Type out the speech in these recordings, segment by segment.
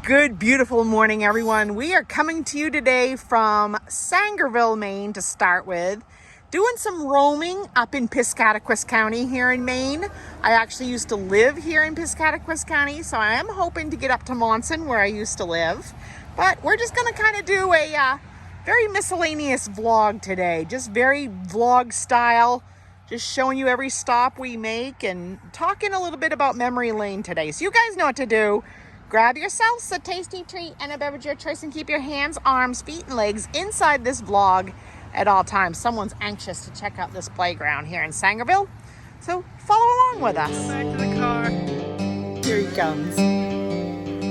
Good, beautiful morning, everyone. We are coming to you today from Sangerville, Maine to start with. Doing some roaming up in Piscataquis County here in Maine. I actually used to live here in Piscataquis County, so I am hoping to get up to Monson where I used to live. But we're just going to kind of do a very miscellaneous vlog today. Just very vlog style. Just showing you every stop we make and talking a little bit about memory lane today. So you guys know what to do. Grab yourselves a tasty treat and a beverage of your choice and keep your hands, arms, feet, and legs inside this vlog at all times. Someone's anxious to check out this playground here in Sangerville, so follow along with us. Go back to the car. Here he comes.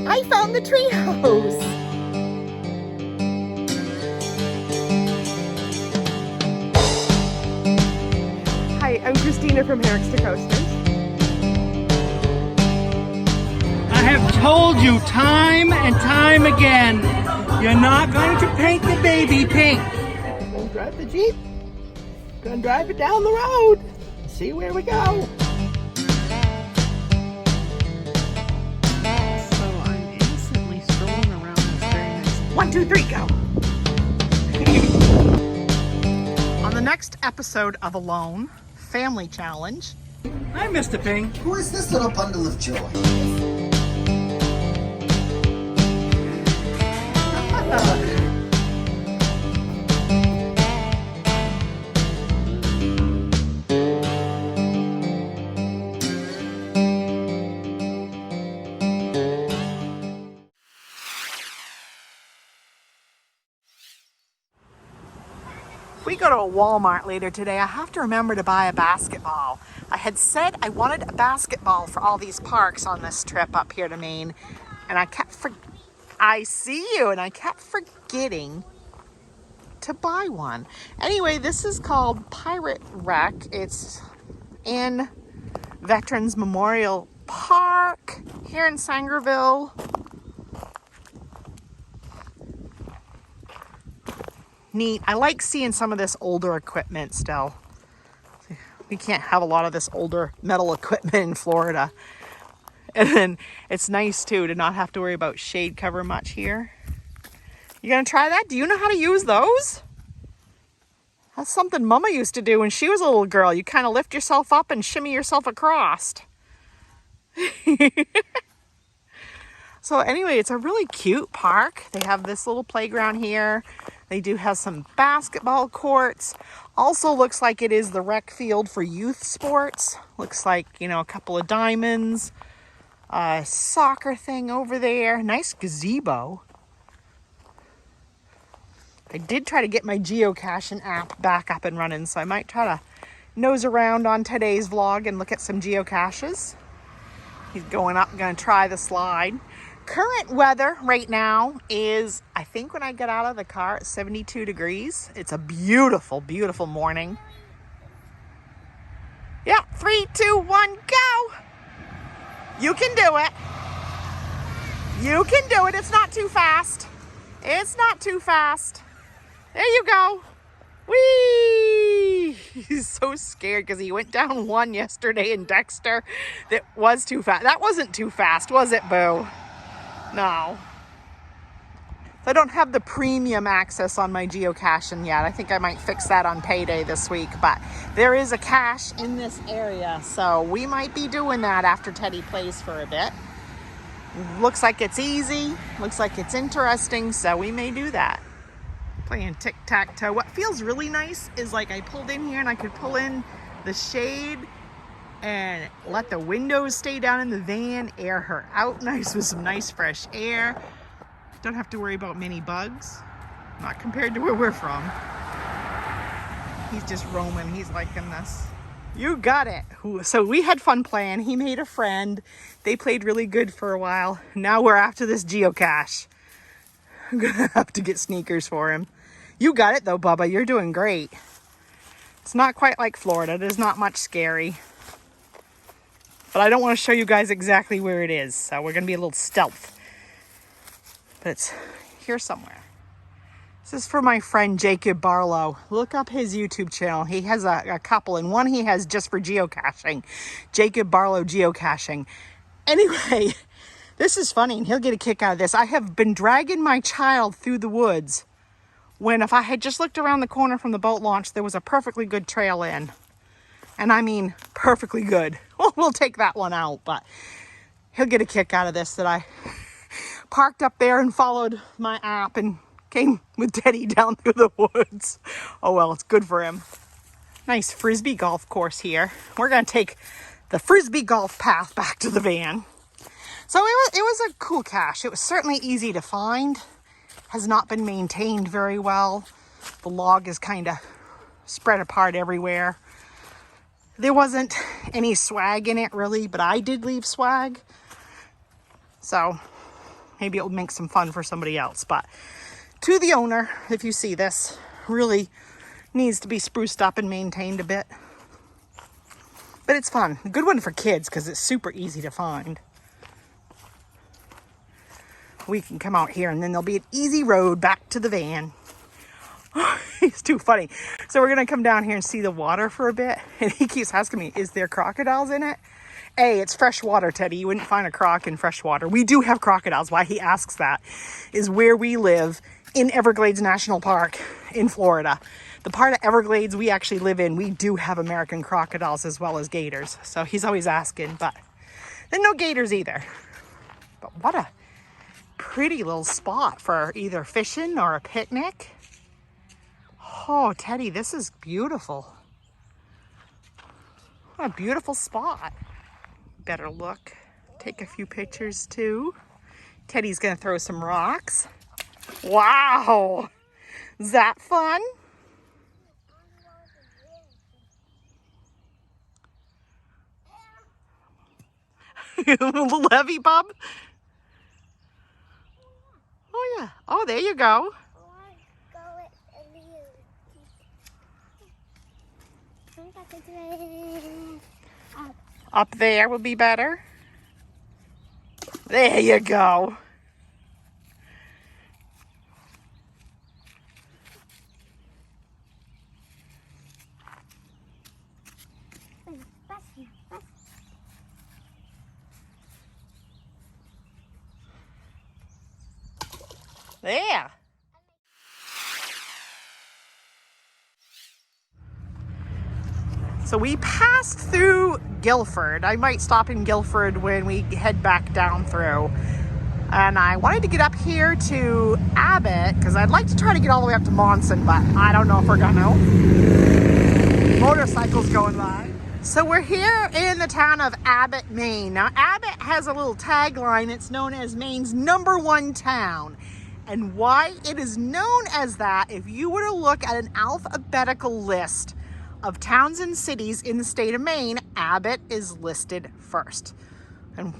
I found the treehouse. Hi, I'm Christina from Hammocks to Coasters. I have told you time and time again, you're not going to paint the baby pink. Gonna drive the Jeep. Gonna drive it down the road. See where we go. So I'm innocently strolling around this very nice 1, 2, 3, go. On the next episode of Alone Family Challenge. Hi, Mr. Ping. Who is this little bundle of joy? If we go to a Walmart later today, I have to remember to buy a basketball. I had said I wanted a basketball for all these parks on this trip up here to Maine, and I kept forgetting to buy one. Anyway, this is called Pirate Wreck. It's in Veterans Memorial Park here in Sangerville. Neat. I like seeing some of this older equipment still. We can't have a lot of this older metal equipment in Florida. And then it's nice too to not have to worry about shade cover much here. You gonna try that? Do you know how to use those? That's something Mama used to do when she was a little girl. You kind of lift yourself up and shimmy yourself across. So anyway, it's a really cute park. They have this little playground here. They do have some basketball courts. Also looks like it is the rec field for youth sports. Looks like, you know, a couple of diamonds. A soccer thing over there. Nice gazebo. I did try to get my geocaching app back up and running, so I might try to nose around on today's vlog and look at some geocaches. He's going up, gonna try the slide. Current weather right now is, I think when I get out of the car, it's 72 degrees. It's a beautiful, beautiful morning. Yeah, 3, 2, 1, go. You can do it. You can do it. It's not too fast. It's not too fast. There you go. Whee! He's so scared because he went down one yesterday in Dexter that was too fast. That wasn't too fast, was it, Boo? No. So I don't have the premium access on my geocaching yet. I think I might fix that on payday this week, but there is a cache in this area, so we might be doing that after Teddy plays for a bit. Looks like it's easy, looks like it's interesting, so we may do that. Playing tic-tac-toe. What feels really nice is like I pulled in here and I could pull in the shade and let the windows stay down in the van, air her out nice with some nice fresh air. Don't have to worry about many bugs, not compared to where we're from. He's just roaming, he's liking this. You got it. So we had fun playing. He made a friend. They played really good for a while. Now we're after this geocache. I'm gonna have to get sneakers for him. You got it though, Bubba. You're doing great. It's not quite like Florida. There's not much scary. But I don't want to show you guys exactly where it is. So we're going to be a little stealth. But it's here somewhere. This is for my friend Jacob Barlow. Look up his YouTube channel. He has a couple, and one he has just for geocaching. Jacob Barlow Geocaching. Anyway, This is funny, and he'll get a kick out of this. I have been dragging my child through the woods when if I had just looked around the corner from the boat launch, there was a perfectly good trail in. And I mean perfectly good. Well, we'll take that one out, but he'll get a kick out of this that I parked up there and followed my app and came with Teddy down through the woods. Oh well, it's good for him. Nice frisbee golf course here. We're going to take the frisbee golf path back to the van. So it was a cool cache. It was certainly easy to find. Has not been maintained very well. The log is kind of spread apart everywhere. There wasn't any swag in it really, but I did leave swag. So maybe it'll make some fun for somebody else. But to the owner, if you see this, really needs to be spruced up and maintained a bit. But it's fun. A good one for kids because it's super easy to find. We can come out here and then there'll be an easy road back to the van. He's too funny. So we're going to come down here and see the water for a bit. And he keeps asking me, is there crocodiles in it? A, it's fresh water, Teddy. You wouldn't find a croc in fresh water. We do have crocodiles. Why he asks that is where we live in Everglades National Park in Florida. The part of Everglades we actually live in, we do have American crocodiles as well as gators. So he's always asking, but then no gators either. But what a pretty little spot for either fishing or a picnic. Oh, Teddy, this is beautiful. What a beautiful spot. Better look. Take a few pictures too. Teddy's gonna throw some rocks. Wow! Is that fun? Little heavy, bub? Oh yeah. Oh, there you go. Up there would be better. There you go. There. So we passed through Guilford. I might stop in Guilford when we head back down through. And I wanted to get up here to Abbot because I'd like to try to get all the way up to Monson, but I don't know if we're gonna. Motorcycles going by. So we're here in the town of Abbot, Maine. Now Abbot has a little tagline. It's known as Maine's #1 town. And why it is known as that, if you were to look at an alphabetical list of towns and cities in the state of Maine, Abbot is listed first. And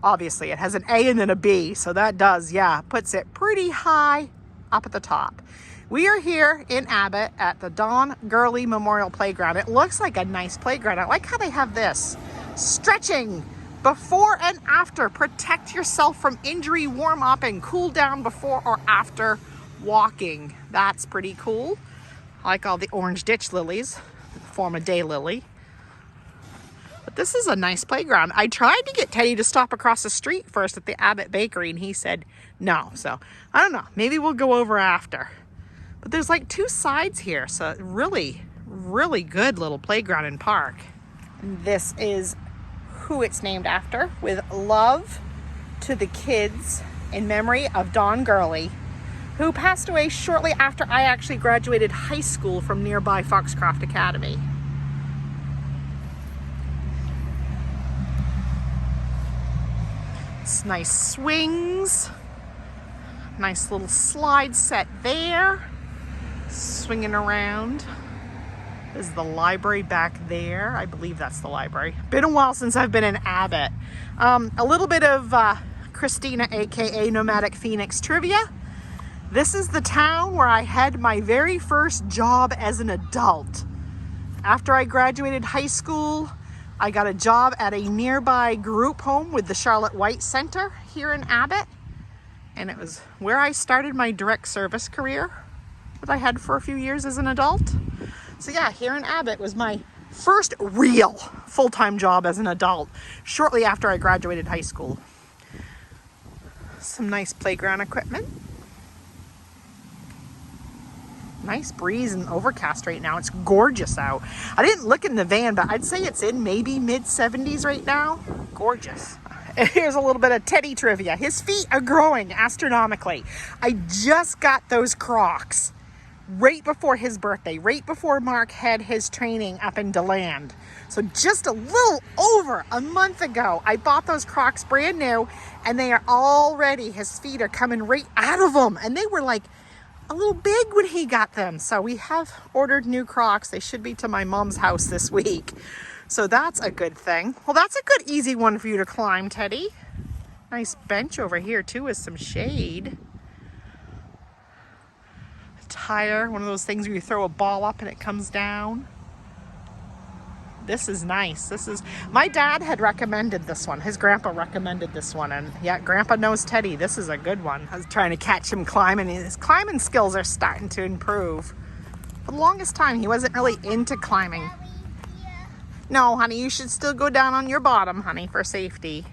obviously it has an A and then a B, so that does, puts it pretty high up at the top. We are here in Abbot at the Don Gurley Memorial Playground. It looks like a nice playground. I like how they have this stretching before and after. Protect yourself from injury, warm up and cool down before or after walking. That's pretty cool. I like all the orange ditch lilies, form a daylily. But this is a nice playground. I tried to get Teddy to stop across the street first at the Abbot Bakery and he said no. So I don't know, maybe we'll go over after. But there's like two sides here, so really, really good little playground and park. This is who it's named after, with love to the kids in memory of Don Gurley, who passed away shortly after I actually graduated high school from nearby Foxcroft Academy. It's nice swings, nice little slide set there, swinging around. This is the library back there. I believe that's the library. Been a while since I've been in Abbot. A little bit of Christina, aka Nomadic Phoenix trivia. This is the town where I had my very first job as an adult. After I graduated high school, I got a job at a nearby group home with the Charlotte White Center here in Abbot. And it was where I started my direct service career that I had for a few years as an adult. So yeah, here in Abbot was my first real full-time job as an adult, shortly after I graduated high school. Some nice playground equipment. Nice breeze and overcast right now. It's gorgeous out. I didn't look in the van, but I'd say it's in maybe mid 70s right now. Gorgeous. Here's a little bit of Teddy trivia. His feet are growing astronomically. I just got those Crocs right before his birthday, right before Mark had his training up in DeLand. So just a little over a month ago, I bought those Crocs brand new, and they are already, his feet are coming right out of them. And they were like a little big when he got them. So we have ordered new Crocs. They should be to my mom's house this week. So that's a good thing. Well, that's a good easy one for you to climb, Teddy. Nice bench over here too with some shade. A tire, one of those things where you throw a ball up and it comes down. This is nice. My dad had recommended this one. His grandpa recommended this one, and yeah, Grandpa knows Teddy. This is a good one. I was trying to catch him climbing. His climbing skills are starting to improve. For the longest time, he wasn't really into climbing. No, honey, you should still go down on your bottom, honey, for safety.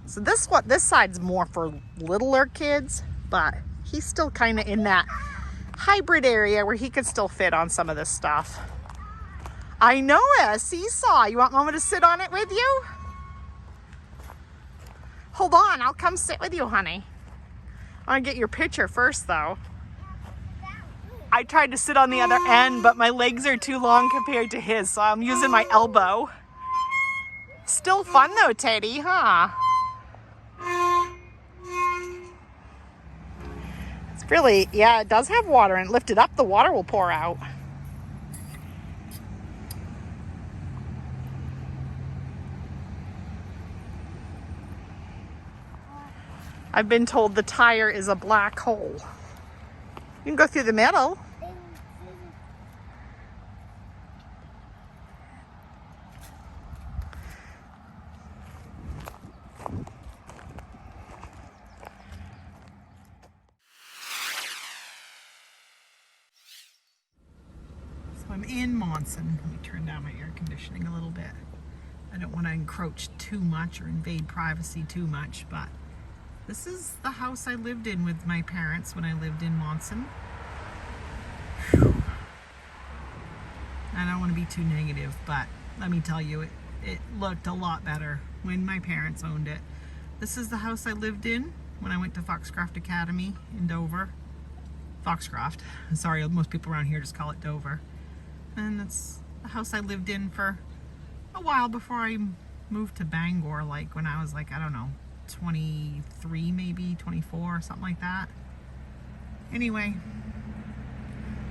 So this side's more for littler kids, but he's still kind of in that hybrid area where he could still fit on some of this stuff. I know it, a seesaw. You want Mama to sit on it with you? Hold on, I'll come sit with you, honey. I want to get your picture first, though. I tried to sit on the other end, but my legs are too long compared to his, so I'm using my elbow. Still fun, though, Teddy, huh? It's really, yeah, it does have water, and lift it up, the water will pour out. I've been told the tire is a black hole. You can go through the middle. So I'm in Monson. Let me turn down my air conditioning a little bit. I don't want to encroach too much or invade privacy too much, but this is the house I lived in with my parents when I lived in Monson. Whew. I don't want to be too negative, but let me tell you, it looked a lot better when my parents owned it. This is the house I lived in when I went to Foxcroft Academy in Dover. Foxcroft. Sorry, most people around here just call it Dover. And that's the house I lived in for a while before I moved to Bangor, like when I was like, I don't know, 23 maybe, 24, something like that. Anyway,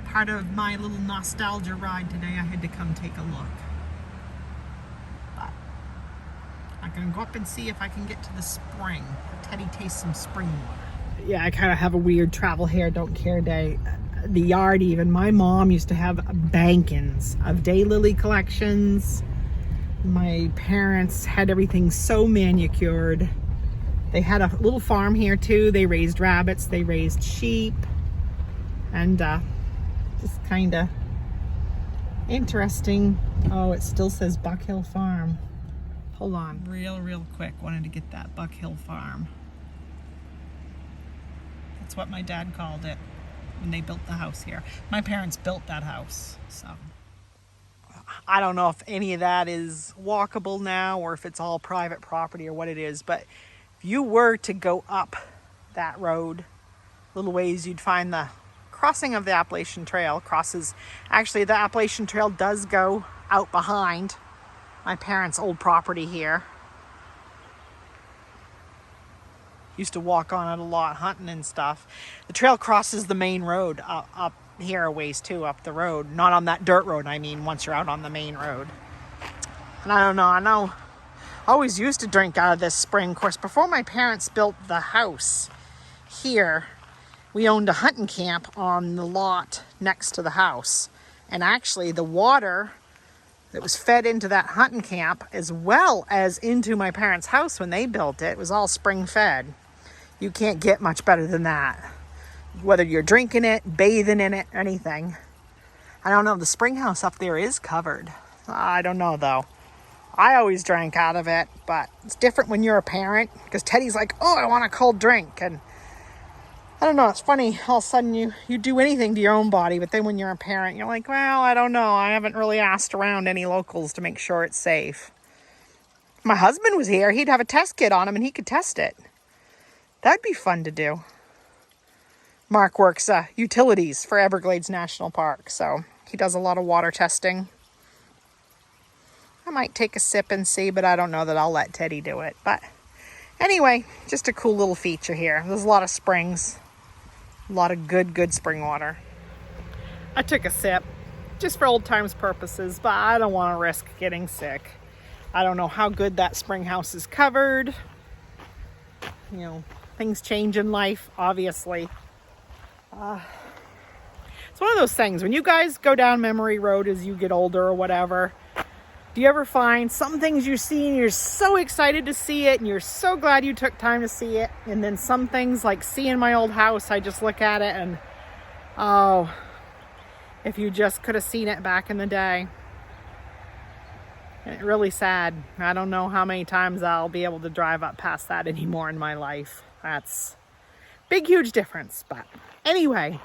part of my little nostalgia ride today, I had to come take a look. But I'm gonna go up and see if I can get to the spring. Teddy tastes some spring water. Yeah, I kind of have a weird travel here, don't care day. The yard even, my mom used to have bankins of daylily collections. My parents had everything so manicured. They had a little farm here too. They raised rabbits, they raised sheep, and just kind of interesting. Oh, it still says Buck Hill Farm. Hold on, real quick, wanted to get that Buck Hill Farm. That's what my dad called it when they built the house here. My parents built that house, so. I don't know if any of that is walkable now or if it's all private property or what it is, but if you were to go up that road a little ways, you'd find the crossing of the Appalachian Trail. Actually, the Appalachian Trail does go out behind my parents' old property here. Used to walk on it a lot, hunting and stuff. The trail crosses the main road up here a ways too, up the road. Not on that dirt road, I mean, once you're out on the main road. And I don't know, I always used to drink out of this spring. Of course, before my parents built the house here, we owned a hunting camp on the lot next to the house. And actually the water that was fed into that hunting camp as well as into my parents' house when they built it was all spring fed. You can't get much better than that. Whether you're drinking it, bathing in it, anything. I don't know, the spring house up there is covered. I don't know though. I always drank out of it, but it's different when you're a parent, because Teddy's like, oh, I want a cold drink. And I don't know, it's funny, all of a sudden you do anything to your own body, but then when you're a parent, you're like, well, I don't know. I haven't really asked around any locals to make sure it's safe. If my husband was here, he'd have a test kit on him and he could test it. That'd be fun to do. Mark works utilities for Everglades National Park, so he does a lot of water testing. I might take a sip and see, but I don't know that I'll let Teddy do it. But anyway, just a cool little feature here. There's a lot of springs, a lot of good spring water. I took a sip just for old times purposes, but I don't want to risk getting sick. I don't know how good that spring house is covered. You know, things change in life, obviously. It's one of those things, when you guys go down memory road as you get older or whatever, do you ever find some things you see and you're so excited to see it and you're so glad you took time to see it, and then some things, like seeing my old house, I just look at it and, oh, if you just could have seen it back in the day. It's really sad. I don't know how many times I'll be able to drive up past that anymore in my life. That's big, huge difference. But anyway,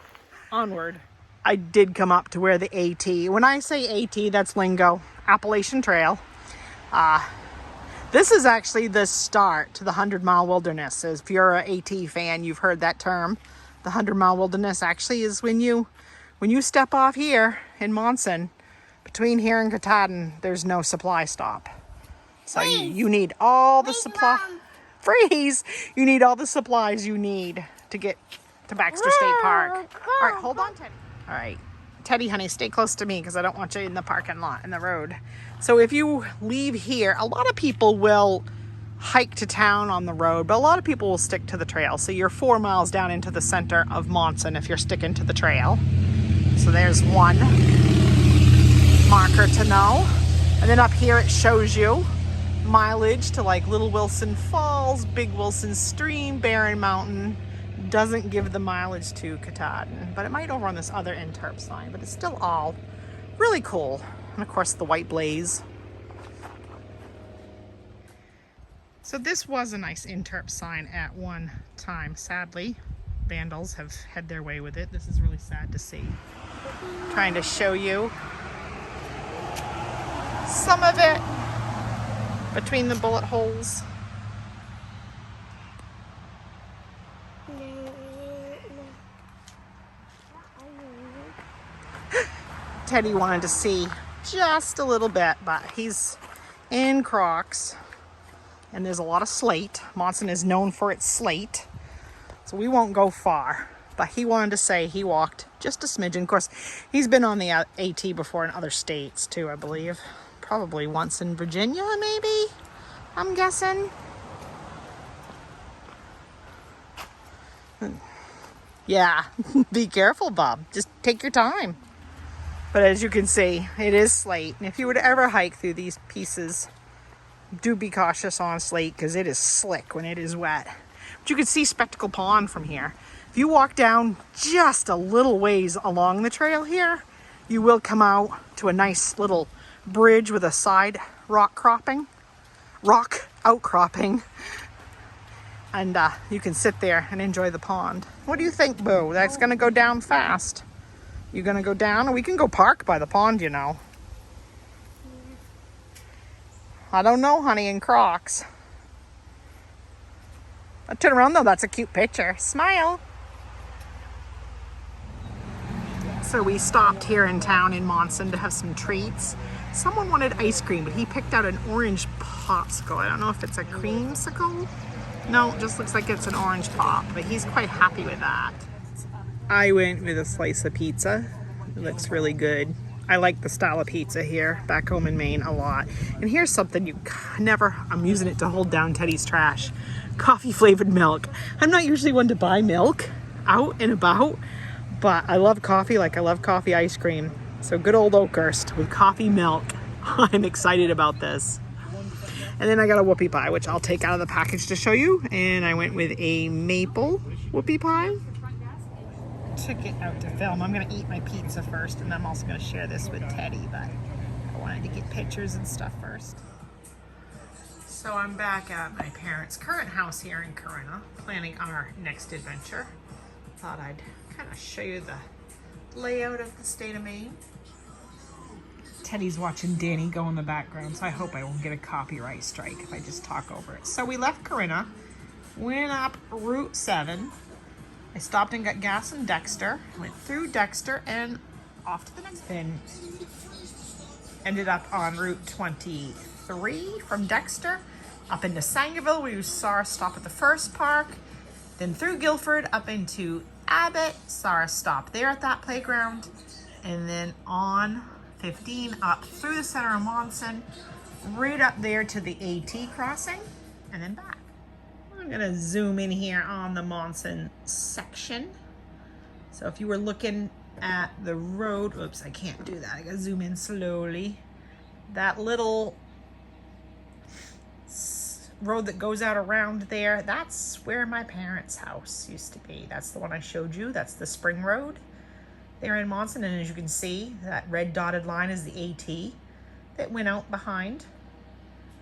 onward. I did come up to where the AT, when I say AT, that's lingo, Appalachian Trail. This is actually the start to the 100-mile wilderness. If you're an AT fan, you've heard that term. The 100-mile wilderness actually is when you step off here in Monson, between here and Katahdin, there's no supply stop. So you need all the supply. Freeze! You need all the supplies you need to get to Baxter State Park. All right, hold on, Teddy. All right, Teddy, honey, stay close to me because I don't want you in the parking lot, in the road. So if you leave here, a lot of people will hike to town on the road, but a lot of people will stick to the trail. So you're 4 miles down into the center of Monson if you're sticking to the trail. So there's one marker to know. And then up here it shows you mileage to like Little Wilson Falls, Big Wilson Stream, Barren Mountain. Doesn't give the mileage to Katahdin, but it might over on this other interp sign, but it's still all really cool. And of course the white blaze. So this was a nice interp sign at one time. Sadly, vandals have had their way with it. This is really sad to see. Trying to show you some of it between the bullet holes. Teddy wanted to see just a little bit, but he's in Crocs and there's a lot of slate. Monson is known for its slate, so we won't go far, but he wanted to say he walked just a smidgen. Of course, he's been on the AT before in other states too, I believe. Probably once in Virginia, maybe, I'm guessing. Yeah, be careful, Bob. Just take your time. But as you can see, it is slate. And if you were to ever hike through these pieces, do be cautious on slate because it is slick when it is wet. But you can see Spectacle Pond from here. If you walk down just a little ways along the trail here, you will come out to a nice little bridge with a side rock outcropping. And you can sit there and enjoy the pond. What do you think, Boo? That's gonna go down fast. You gonna go down? Or we can go park by the pond, you know. I don't know, honey, in Crocs. I turn around though, that's a cute picture. Smile. So we stopped here in town in Monson to have some treats. Someone wanted ice cream, but he picked out an orange popsicle. I don't know if it's a creamsicle. No, it just looks like it's an orange pop, but he's quite happy with that. I went with a slice of pizza. It looks really good. I like the style of pizza here back home in Maine a lot. And here's something you never, I'm using it to hold down Teddy's trash. Coffee flavored milk. I'm not usually one to buy milk out and about, but I love coffee like I love coffee ice cream. So good old Oakhurst with coffee milk. I'm excited about this. And then I got a whoopie pie, which I'll take out of the package to show you. And I went with a maple whoopie pie. Took it out to film. I'm gonna eat my pizza first, and then I'm also gonna share this with Teddy, but I wanted to get pictures and stuff first. So I'm back at my parents' current house here in Corinna, planning our next adventure. Thought I'd kind of show you the layout of the state of Maine. Teddy's watching Danny go in the background, so I hope I won't get a copyright strike if I just talk over it. So we left Corinna, went up Route 7. I stopped and got gas in Dexter, went through Dexter and off to the next bin. Ended up on Route 23 from Dexter up into Sangerville. We saw our stop at the first park, then through Guilford up into Abbot, saw our stop there at that playground, and then on 15 up through the center of Monson, right up there to the AT crossing, and then back. I'm gonna zoom in here on the Monson section. So if you were looking at the road, oops, I can't do that. I gotta zoom in slowly. That little road that goes out around there, that's where my parents' house used to be. That's the one I showed you. That's the Spring Road there in Monson. And as you can see, that red dotted line is the AT that went out behind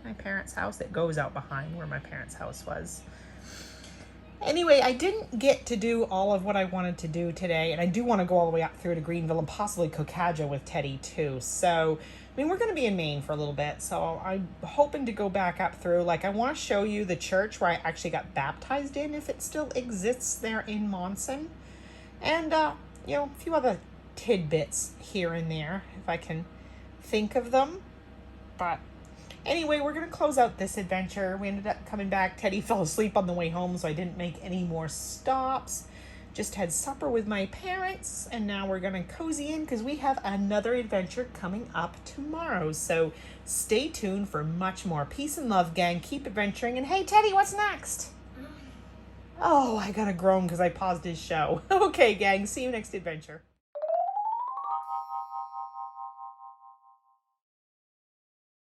my parents' house, that goes out behind where my parents' house was. Anyway, I didn't get to do all of what I wanted to do today, and I do want to go all the way up through to Greenville and possibly Geocache with Teddy too. So, I mean, we're going to be in Maine for a little bit, so I'm hoping to go back up through. Like, I want to show you the church where I actually got baptized in, if it still exists there in Monson. And, you know, a few other tidbits here and there, if I can think of them. But anyway, we're going to close out this adventure. We ended up coming back. Teddy fell asleep on the way home, so I didn't make any more stops. Just had supper with my parents, and now we're going to cozy in because we have another adventure coming up tomorrow. So stay tuned for much more. Peace and love, gang. Keep adventuring. And hey, Teddy, what's next? Oh, I got to groan because I paused his show. Okay, gang. See you next adventure.